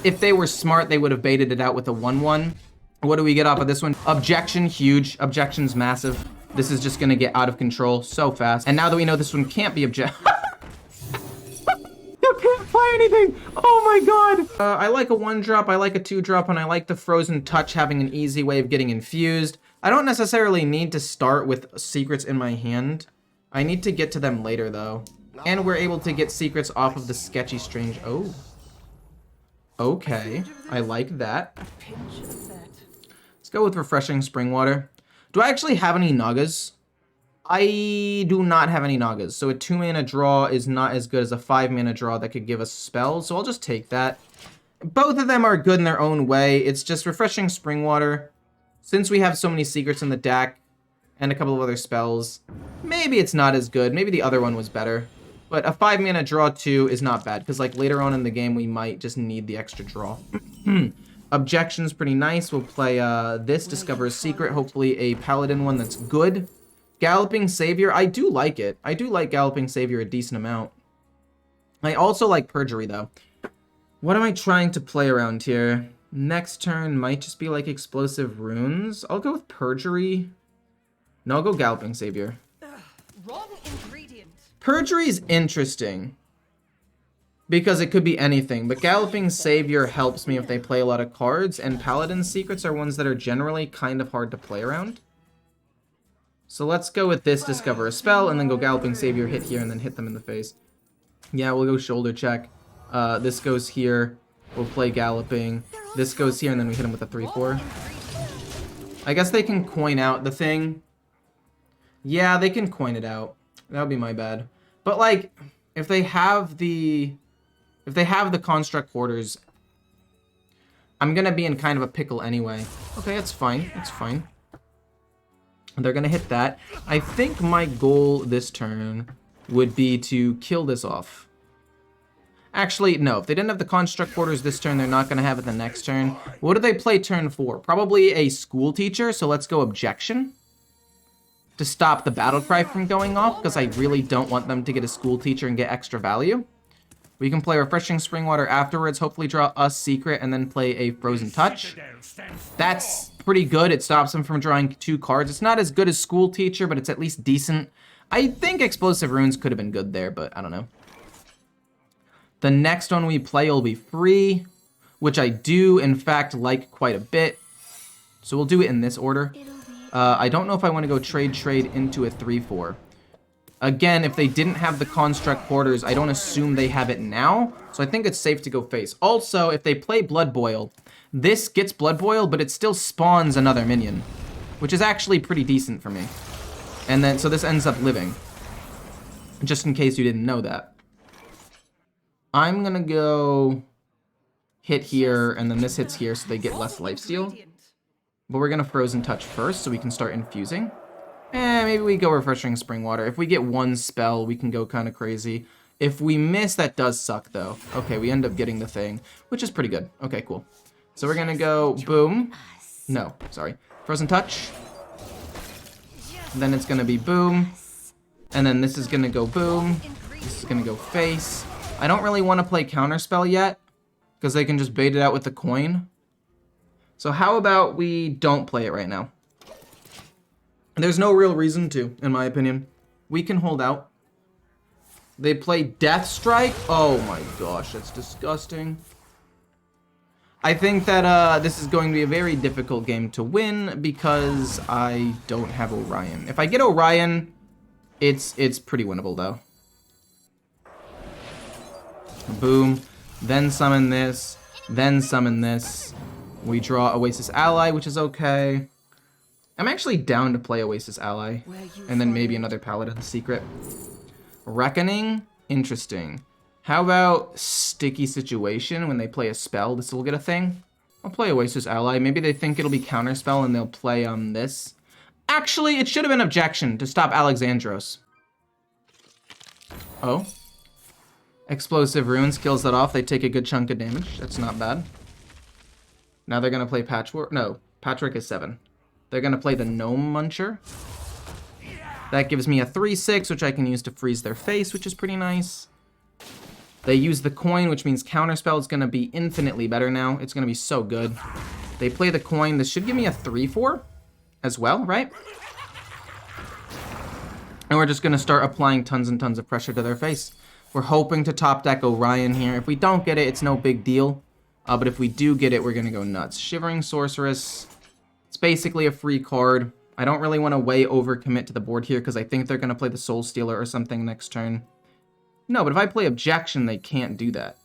If they were smart, they would have baited it out with a 1/1. What do we get off of this one? Objection, huge. Objection's massive. This is just gonna get out of control so fast. And now that we know this one can't be object... You can't play anything! Oh my god! I like a 1-drop, I like a 2-drop, and I like the Frozen Touch having an easy way of getting infused. I don't necessarily need to start with secrets in my hand. I need to get to them later, though. And we're able to get secrets off of the sketchy strange... Oh. Okay, I like that. Let's go with Refreshing Spring Water. Do I actually have any Nagas? I do not have any Nagas, so a 2-mana draw is not as good as a 5-mana draw that could give us spells, so I'll just take that. Both of them are good in their own way. It's just Refreshing Spring Water. Since we have so many secrets in the deck, and a couple of other spells, maybe it's not as good. Maybe the other one was better. But a 5-mana draw 2 is not bad, because like later on in the game, we might just need the extra draw. Objection's pretty nice. We'll play this, Discover a Secret, hopefully a Paladin one that's good. Galloping Savior, I do like it. I do like Galloping Savior a decent amount. I also like Perjury, though. What am I trying to play around here? Next turn might just be like Explosive Runes. I'll go with Perjury. No, I'll go Galloping Savior. Wrong ingredient. Perjury's interesting. Because it could be anything, but Galloping Savior helps me if they play a lot of cards, and Paladin Secrets are ones that are generally kind of hard to play around. So let's go with this, Discover a Spell, and then go Galloping Savior, hit here, and then hit them in the face. Yeah, we'll go Shoulder Check. This goes here. We'll play Galloping. This goes here, and then we hit him with a 3/4. I guess they can coin out the thing. Yeah, they can coin it out. That would be my bad. But, like, if they have the Construct Quarters, I'm gonna be in kind of a pickle anyway. Okay, that's fine. That's fine. They're gonna hit that. I think my goal this turn would be to kill this off. Actually, no. If they didn't have the Construct Quarters this turn, they're not gonna have it the next turn. What do they play turn 4? Probably a School Teacher, so let's go Objection. To stop the Battle Cry from going off, because I really don't want them to get a School Teacher and get extra value. We can play Refreshing Spring Water afterwards, hopefully draw a Secret, and then play a Frozen Touch. That's pretty good. It stops them from drawing 2 cards. It's not as good as School Teacher, but it's at least decent. I think Explosive Runes could have been good there, but I don't know. The next one we play will be Free, which I do, in fact, like quite a bit. So we'll do it in this order. I don't know if I want to go trade into a 3/4. Again, if they didn't have the Construct Quarters, I don't assume they have it now. So I think it's safe to go face. Also, if they play Blood Boil, this gets Blood Boil, but it still spawns another minion, which is actually pretty decent for me. And then, so this ends up living. Just in case you didn't know that. I'm gonna go hit here, and then this hits here, so they get less lifesteal. But we're gonna Frozen Touch first, so we can start infusing. Maybe we go Refreshing Spring Water. If we get 1 spell, we can go kind of crazy. If we miss, that does suck, though. Okay, we end up getting the thing, which is pretty good. Okay, cool. So we're gonna go boom. No, sorry. Frozen Touch. Then it's gonna be boom. And then this is gonna go boom. This is gonna go face. I don't really want to play Counterspell yet, because they can just bait it out with the coin. So how about we don't play it right now? There's no real reason to, in my opinion. We can hold out. They play Death Strike. Oh my gosh, that's disgusting. I think that this is going to be a very difficult game to win because I don't have Orion. If I get Orion, it's pretty winnable though. Boom. Then summon this. Then summon this. We draw Oasis Ally, which is okay. I'm actually down to play Oasis Ally. And then maybe another Paladin Secret. Reckoning? Interesting. How about Sticky Situation? When they play a spell, this will get a thing. I'll play Oasis Ally. Maybe they think it'll be Counterspell and they'll play this. Actually, it should have been Objection to stop Alexandros. Oh. Explosive Runes kills that off. They take a good chunk of damage. That's not bad. Now they're going to play Patchwork. No, Patchwork is 7. They're going to play the Gnome Muncher. That gives me a 3/6, which I can use to freeze their face, which is pretty nice. They use the coin, which means Counterspell is going to be infinitely better now. It's going to be so good. They play the coin. This should give me a 3/4 as well, right? And we're just going to start applying tons and tons of pressure to their face. We're hoping to top deck Orion here. If we don't get it, it's no big deal. But if we do get it, we're going to go nuts. Shivering Sorceress. It's basically a free card. I don't really want to way overcommit to the board here because I think they're going to play the Soul Stealer or something next turn. No, but if I play Objection, they can't do that.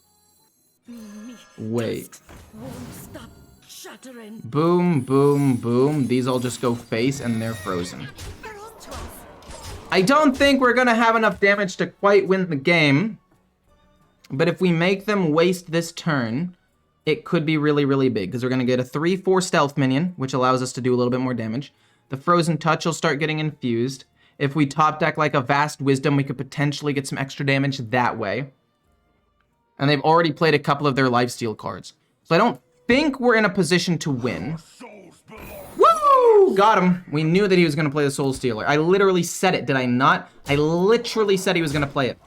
Wait. Boom, boom, boom. These all just go face and they're frozen. I don't think we're going to have enough damage to quite win the game. But if we make them waste this turn, it could be really, really big. Because we're going to get a 3/4 stealth minion, which allows us to do a little bit more damage. The Frozen Touch will start getting infused. If we top deck like a Vast Wisdom, we could potentially get some extra damage that way. And they've already played a couple of their lifesteal cards. So I don't think we're in a position to win. Woo! Got him. We knew that he was going to play the Soul Stealer. I literally said it, did I not? I literally said he was going to play it.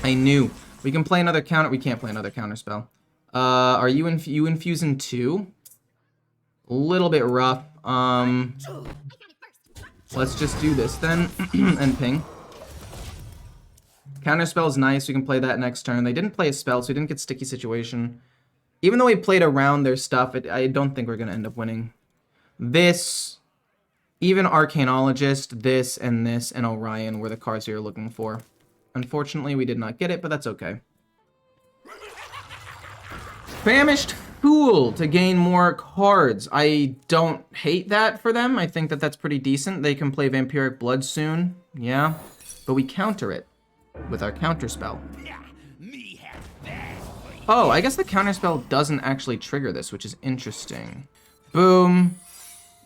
I knew. We can play another counter. We can't play another counter spell. Are you infusing 2? A little bit rough. Let's just do this then, and ping. Counterspell is nice, we can play that next turn. They didn't play a spell, so we didn't get Sticky Situation. Even though we played around their stuff, I don't think we're going to end up winning. This, even Arcanologist, this, and Orion were the cards we were looking for. Unfortunately, we did not get it, but that's okay. Famished Fool to gain more cards. I don't hate that for them. I think that that's pretty decent. They can play Vampiric Blood soon. Yeah. But we counter it with our counterspell. Oh, I guess the counterspell doesn't actually trigger this, which is interesting. Boom.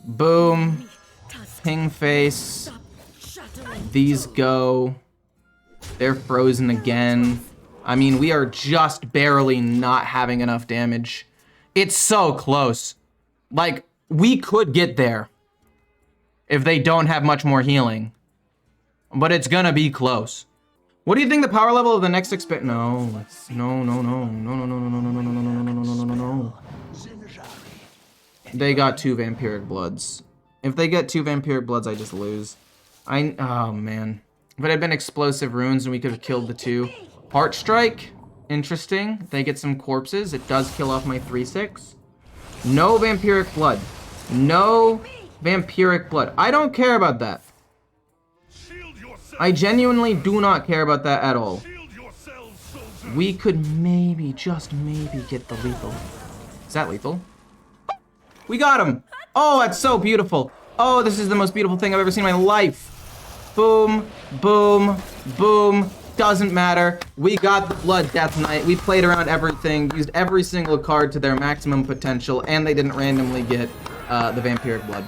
Boom. Ping face. These go. They're frozen again. I mean, we are just barely not having enough damage. It's so close. Like, we could get there if they don't have much more healing. But it's gonna be close. What do you think the power level of the next expansion? No. They got 2 Vampiric Bloods. If they get 2 Vampiric Bloods, I just lose. Oh, man. If it had been Explosive Runes and we could have killed the 2. Heart Strike. Interesting. They get some corpses. It does kill off my 3/6. No Vampiric Blood. No Vampiric Blood. I don't care about that. I genuinely do not care about that at all. We could maybe, just maybe, get the lethal. Is that lethal? We got him! Oh, that's so beautiful. Oh, this is the most beautiful thing I've ever seen in my life. Boom, boom, boom. Doesn't matter. We got the Blood Death Knight. We played around everything, used every single card to their maximum potential, and they didn't randomly get the Vampiric Blood.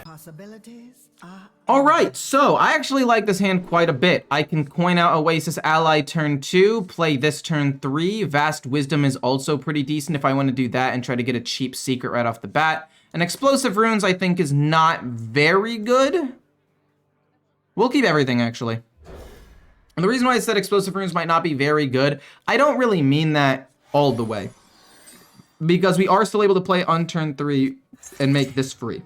Possibilities are... Alright, so I actually like this hand quite a bit. I can coin out Oasis Ally turn 2, play this turn 3. Vast Wisdom is also pretty decent if I want to do that and try to get a cheap secret right off the bat. And Explosive Runes I think is not very good. We'll keep everything actually. And the reason why I said Explosive Runes might not be very good, I don't really mean that all the way. Because we are still able to play on turn 3 and make this free.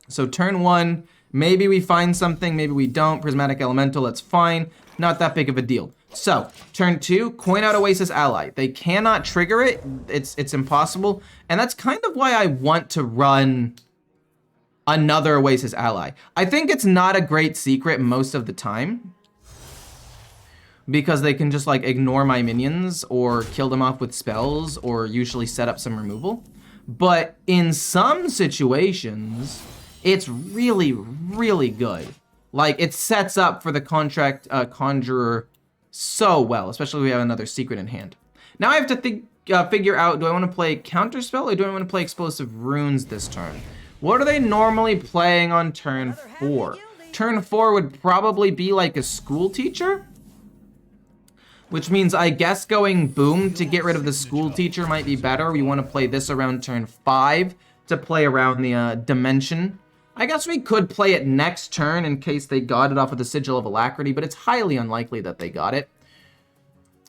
So turn 1, maybe we find something, maybe we don't. Prismatic Elemental, that's fine. Not that big of a deal. So, turn 2, coin out Oasis Ally. They cannot trigger it. It's impossible. And that's kind of why I want to run another Oasis Ally. I think it's not a great secret most of the time, because they can just like ignore my minions or kill them off with spells or usually set up some removal. But in some situations, it's really, really good. Like, it sets up for the Conjurer so well, especially if we have another secret in hand. Now I have to figure out, do I want to play Counterspell or do I want to play Explosive Runes this turn? What are they normally playing on turn 4? Turn 4 would probably be like a School Teacher, which means I guess going Boom to get rid of the School Teacher might be better. We want to play this around turn 5 to play around the Dimension. I guess we could play it next turn in case they got it off of the Sigil of Alacrity, but it's highly unlikely that they got it.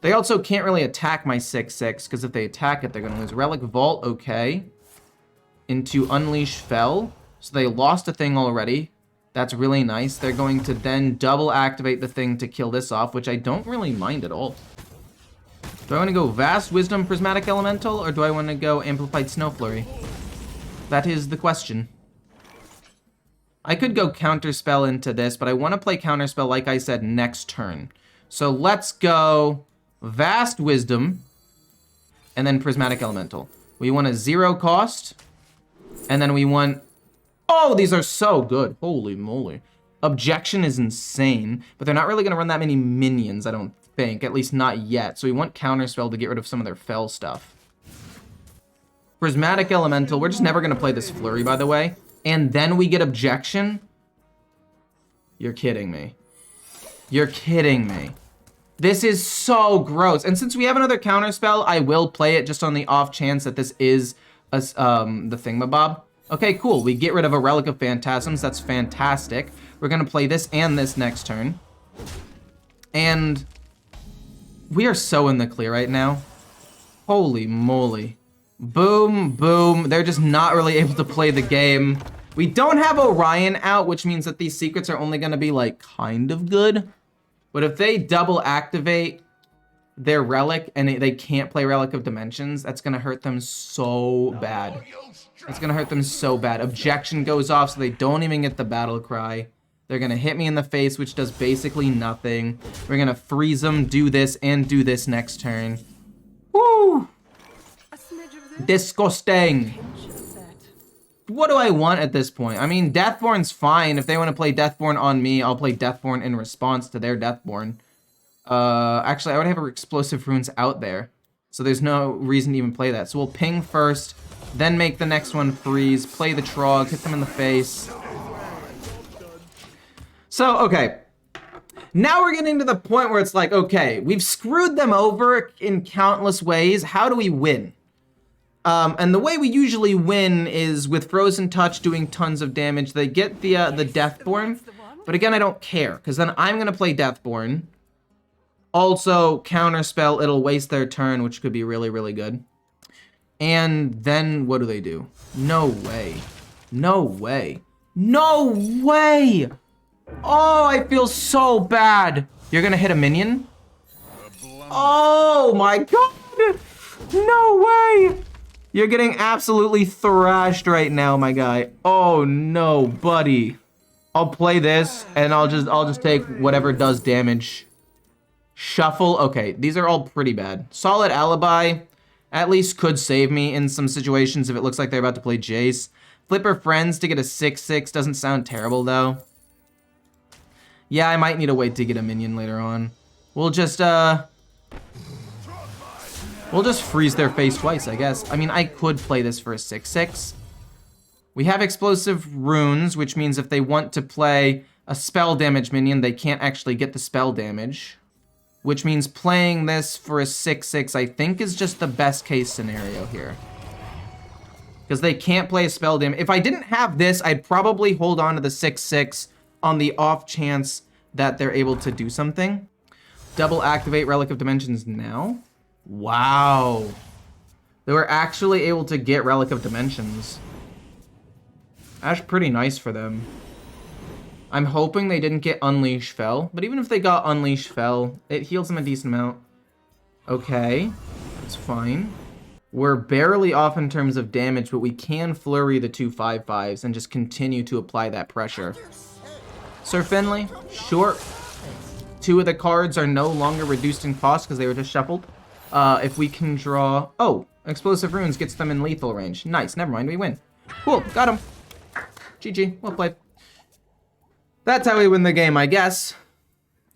They also can't really attack my 6/6, because if they attack it, they're going to lose. Relic Vault, okay. Into Unleash Fell. So they lost a thing already. That's really nice. They're going to then double activate the thing to kill this off, which I don't really mind at all. Do I want to go Vast Wisdom Prismatic Elemental, or do I want to go Amplified Snow Flurry? That is the question. I could go Counterspell into this, but I want to play Counterspell, like I said, next turn. So let's go Vast Wisdom, and then Prismatic Elemental. We want a 0 cost, and then we want... Oh, these are so good. Holy moly. Objection is insane, but they're not really going to run that many minions, I don't think. At least not yet. So we want Counterspell to get rid of some of their fell stuff. Prismatic Elemental. We're just never going to play this Flurry, by the way. And then we get Objection? You're kidding me. You're kidding me. This is so gross. And since we have another Counterspell, I will play it just on the off chance that this is a, the Thingamabob. Okay, cool. We get rid of a Relic of Phantasms. That's fantastic. We're going to play this and this next turn. And we are so in the clear right now. Holy moly. Boom, boom. They're just not really able to play the game. We don't have Orion out, which means that these secrets are only going to be, like, kind of good. But if they double activate their Relic and they can't play Relic of Dimensions, that's going to hurt them so bad. It's going to hurt them so bad. Objection goes off, so they don't even get the battle cry. They're going to hit me in the face, which does basically nothing. We're going to freeze them, do this, and do this next turn. Woo! Disgusting. What do I want at this point? I mean, Deathborn's fine. If they want to play Deathborn on me, I'll play Deathborn in response to their Deathborn. Actually, I would have Explosive Runes out there, so there's no reason to even play that. So we'll ping first, then make the next one freeze, play the Trog, hit them in the face. So, okay. Now we're getting to the point where it's like, okay, we've screwed them over in countless ways. How do we win? And the way we usually win is with Frozen Touch doing tons of damage. They get the Deathborn, but again, I don't care, because then I'm going to play Deathborn. Also, Counterspell, it'll waste their turn, which could be really, really good. And then what do? No way. No way. No way! Oh, I feel so bad. You're going to hit a minion? Oh my god! No way! You're getting absolutely thrashed right now, my guy. Oh no, buddy. I'll play this and I'll just take whatever does damage. Shuffle. Okay, these are all pretty bad. Solid Alibi at least could save me in some situations if it looks like they're about to play Jace. Flipper Friends to get a 6/6 doesn't sound terrible though. Yeah, I might need to wait to get a minion later on. We'll just freeze their face twice, I guess. I mean, I could play this for a 6/6. We have Explosive Runes, which means if they want to play a spell damage minion, they can't actually get the spell damage. Which means playing this for a 6/6, I think, is just the best case scenario here. Because they can't play a spell damage. If I didn't have this, I'd probably hold on to the 6/6 on the off chance that they're able to do something. Double activate Relic of Dimensions now. Wow. They were actually able to get Relic of Dimensions. That's pretty nice for them. I'm hoping they didn't get Unleash Fell, but even if they got Unleash Fell, it heals them a decent amount. Okay, that's fine. We're barely off in terms of damage, but we can flurry the 2 5/5s and just continue to apply that pressure. Sir Finley, sure. 2 of the cards are no longer reduced in cost because they were just shuffled. If we can draw... Oh, Explosive Runes gets them in lethal range. Nice, never mind, we win. Cool, got him. GG, well played. That's how we win the game, I guess.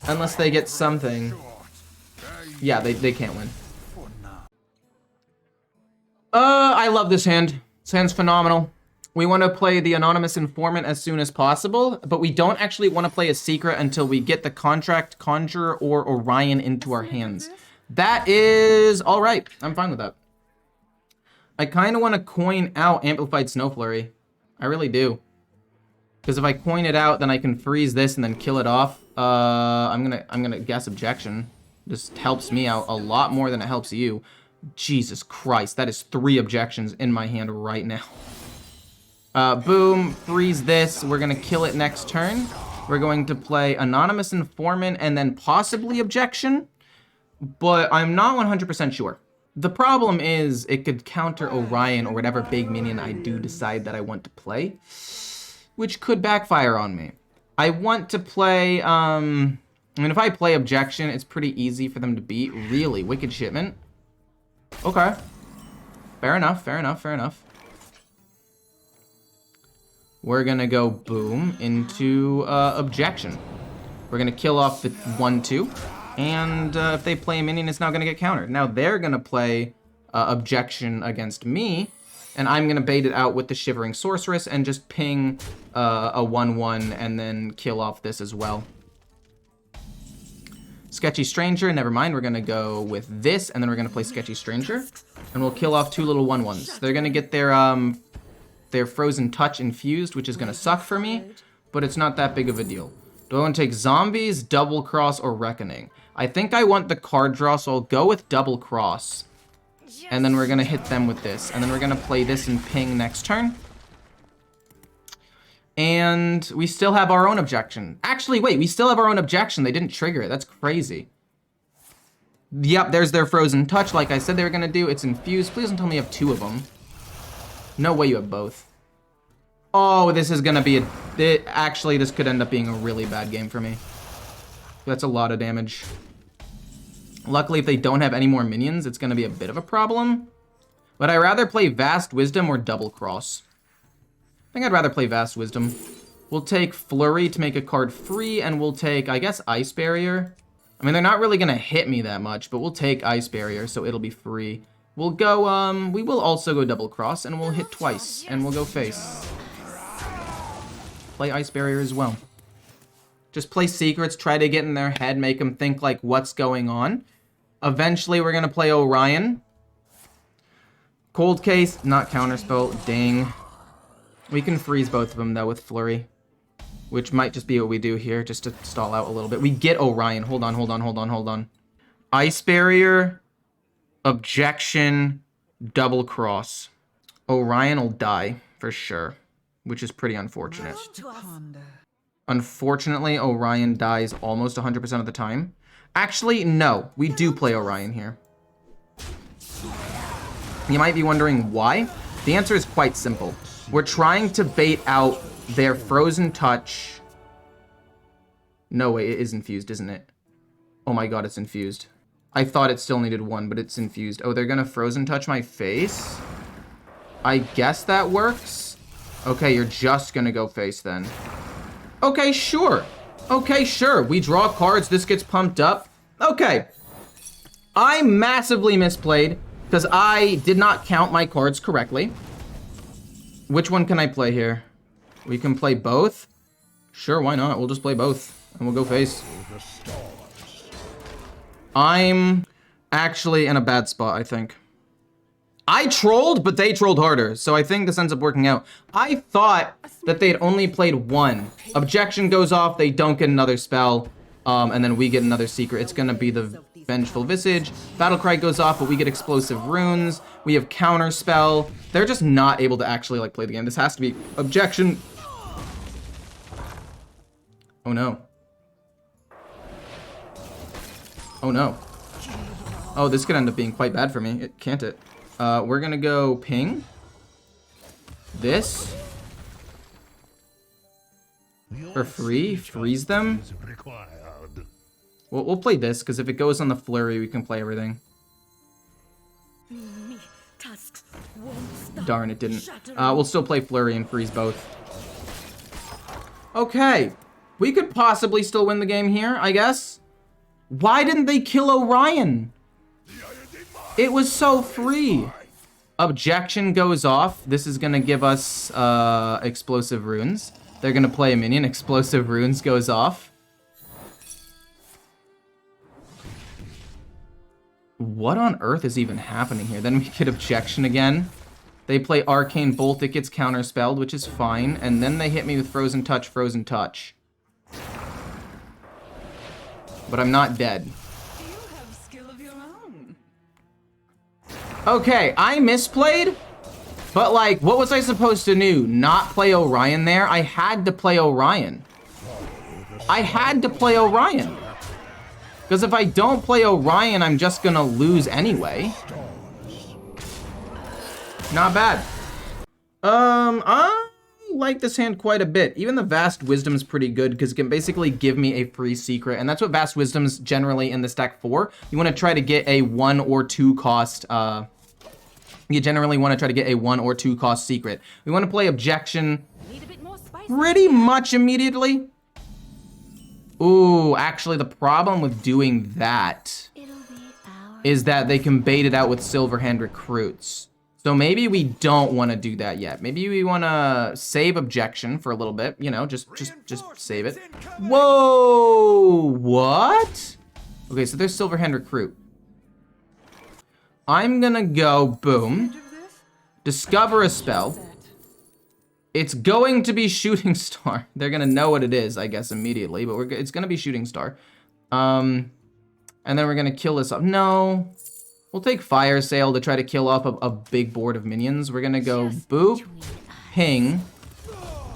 Unless they get something. Yeah, they can't win. I love this hand. This hand's phenomenal. We want to play the Anonymous Informant as soon as possible, but we don't actually want to play a secret until we get the Contract, Conjurer, or Orion into our hands. That is all right. I'm fine with that. I kind of want to coin out Amplified Snow Flurry. I really do. Because if I coin it out, then I can freeze this and then kill it off. I'm gonna guess Objection. This helps me out a lot more than it helps you. Jesus Christ, that is 3 objections in my hand right now. Boom, freeze this. We're gonna kill it next turn. We're going to play Anonymous Informant and then possibly Objection, but I'm not 100% sure. The problem is it could counter Orion or whatever big minion I do decide that I want to play, which could backfire on me. I want to play, I mean, if I play Objection, it's pretty easy for them to beat. Really? Wicked Shipment? Okay. Fair enough, fair enough, fair enough. We're gonna go boom into Objection. We're gonna kill off the 1/2, and if they play a minion, it's now gonna get countered. Now they're gonna play Objection against me, and I'm gonna bait it out with the Shivering Sorceress and just ping a 1/1 and then kill off this as well. Sketchy Stranger, never mind. We're gonna go with this, and then we're gonna play Sketchy Stranger, and we'll kill off 2 little 1/1s. They're gonna get their Frozen Touch infused, which is going to suck for me, but it's not that big of a deal. Do I want to take Zombies, Double Cross, or Reckoning? I think I want the card draw, so I'll go with Double Cross. And then we're going to hit them with this. And then we're going to play this and ping next turn. And we still have our own Objection. Actually, wait, we still have our own Objection. They didn't trigger it. That's crazy. Yep, there's their Frozen Touch, like I said they were going to do. It's infused. Please don't tell me you have 2 of them. No way you have both. Oh, this is gonna be actually, this could end up being a really bad game for me. That's a lot of damage. Luckily, if they don't have any more minions, it's gonna be a bit of a problem. Would I rather play Vast Wisdom or Double Cross? I think I'd rather play Vast Wisdom. We'll take Flurry to make a card free, and we'll take, I guess, Ice Barrier. I mean, they're not really gonna hit me that much, but we'll take Ice Barrier, so it'll be free. We'll go, we will also go Double Cross, and we'll hit twice, and we'll go face. Play Ice Barrier as well. Just play Secrets, try to get in their head, make them think, like, what's going on. Eventually, we're gonna play Orion. Cold Case, not Counterspell, dang. We can freeze both of them, though, with Flurry, which might just be what we do here, just to stall out a little bit. We get Orion. Hold on, hold on, hold on, hold on. Ice Barrier, Objection, Double Cross. Orion will die, for sure, which is pretty unfortunate. Unfortunately, Orion dies almost 100% of the time. Actually, no, we do play Orion here. You might be wondering why. The answer is quite simple. We're trying to bait out their Frozen Touch. No way, it is infused, isn't it? Oh my god, it's infused. I thought it still needed 1, but it's infused. Oh, they're gonna Frozen Touch my face? I guess that works. Okay, you're just gonna go face then. Okay, sure. Okay, sure. We draw cards, this gets pumped up. Okay. I massively misplayed because I did not count my cards correctly. Which one can I play here? We can play both? Sure, why not? We'll just play both, and we'll go face. I'm actually in a bad spot, I think. I trolled, but they trolled harder, so I think this ends up working out. I thought that they'd only played 1. Objection goes off, they don't get another spell, and then we get another secret. It's gonna be the Vengeful Visage. Battlecry goes off, but we get Explosive Runes. We have Counter Spell. They're just not able to actually, like, play the game. This has to be Objection. Oh no. Oh no. Oh, this could end up being quite bad for me, can't it? We're gonna go ping. This. For free, freeze them. We'll play this, because if it goes on the Flurry, we can play everything. Darn, it didn't. We'll still play Flurry and freeze both. Okay. We could possibly still win the game here, I guess. Why didn't they kill Orion? It was so free. Objection goes off. This is going to give us Explosive Runes. They're going to play a minion. Explosive Runes goes off. What on earth is even happening here? Then we get Objection again. They play Arcane Bolt. It gets counterspelled, which is fine. And then they hit me with Frozen Touch, Frozen Touch. But I'm not dead. Okay, I misplayed, but like, what was I supposed to do? Not play Orion there? I had to play Orion. I had to play Orion. Because if I don't play Orion, I'm just gonna lose anyway. Not bad. I like this hand quite a bit. Even the Vast Wisdom is pretty good because it can basically give me a free secret, and that's what Vast Wisdom's generally in this deck for. You want to try to get a 1 or 2 cost. You generally want to try to get a 1 or 2 cost secret. We want to play Objection pretty much immediately. Ooh, actually, the problem with doing that is that they can bait it out with Silverhand Recruits. So maybe we don't want to do that yet. Maybe we want to save Objection for a little bit. You know, just save it. Whoa, what? Okay, so there's Silverhand Recruit. I'm gonna go, boom. Discover a spell. It's going to be Shooting Star. They're gonna know what it is, I guess, immediately, but it's gonna be Shooting Star. And then we're gonna kill this up. No. We'll take Fire Sale to try to kill off a big board of minions. We're gonna go boop, ping,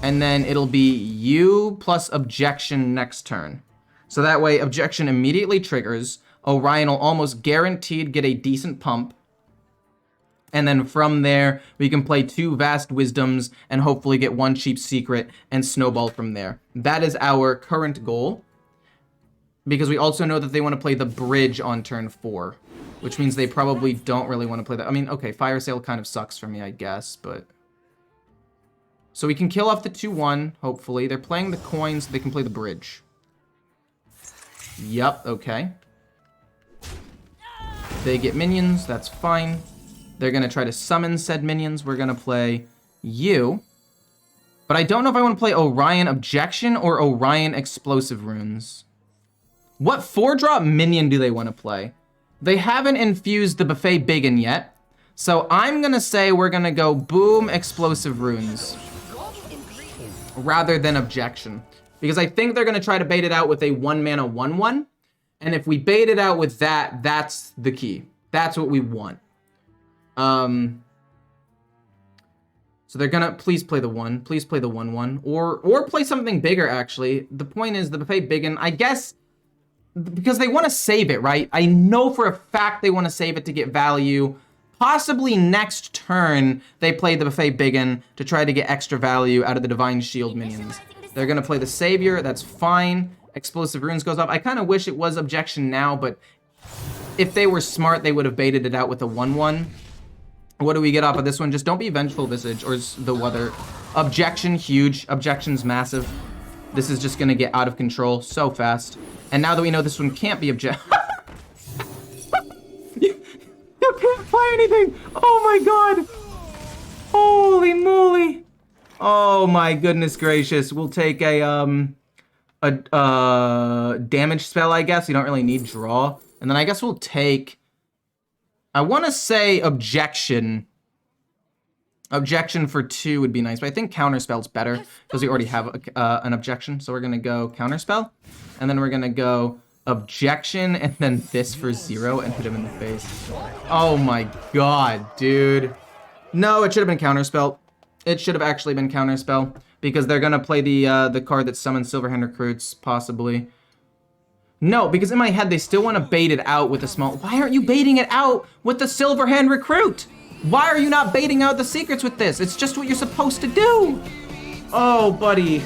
and then it'll be you plus Objection next turn. So that way, Objection immediately triggers. Orion will almost guaranteed get a decent pump. And then from there, we can play 2 Vast Wisdoms and hopefully get 1 cheap secret and snowball from there. That is our current goal. Because we also know that they want to play the bridge on turn 4. Which means they probably don't really want to play that. I mean, okay, Fire Sale kind of sucks for me, I guess, but... So we can kill off the 2-1, hopefully. They're playing the coins so they can play the bridge. Yup, okay. They get minions, that's fine. They're going to try to summon said minions. We're going to play you. But I don't know if I want to play Orion Objection or Orion Explosive Runes. What 4-drop minion do they want to play? They haven't infused the Buffet Biggin yet. So I'm going to say we're going to go Boom Explosive Runes rather than Objection. Because I think they're going to try to bait it out with a 1-mana 1-1. And if we bait it out with that, that's the key. That's what we want. So they're gonna please play the 1. Please play the 1-1. Or play something bigger, actually. The point is the Buffet Biggin, I guess, because they want to save it, right? I know for a fact they want to save it to get value. Possibly next turn, they play the Buffet Biggin to try to get extra value out of the Divine Shield minions. They're gonna play the Savior, that's fine. Explosive Runes goes off. I kind of wish it was Objection now, but if they were smart, they would have baited it out with a 1-1. What do we get off of this one? Just don't be Vengeful Visage or the weather. Objection, huge. Objection's massive. This is just gonna get out of control so fast. And now that we know this one can't be you can't play anything. Oh my god. Holy moly. Oh my goodness gracious. We'll take a damage spell, I guess. You don't really need draw. And then I guess we'll take... I want to say Objection. Objection for 2 would be nice, but I think Counterspell's better because we already have an Objection. So we're going to go Counterspell, and then we're going to go Objection, and then this for 0 and hit him in the face. Oh my god, dude. No, it should have been Counterspell. It should have actually been Counterspell because they're going to play the card that summons Silverhand Recruits, possibly. No, because in my head, they still want to bait it out with a small... Why aren't you baiting it out with the Silverhand Recruit? Why are you not baiting out the secrets with this? It's just what you're supposed to do. Oh, buddy.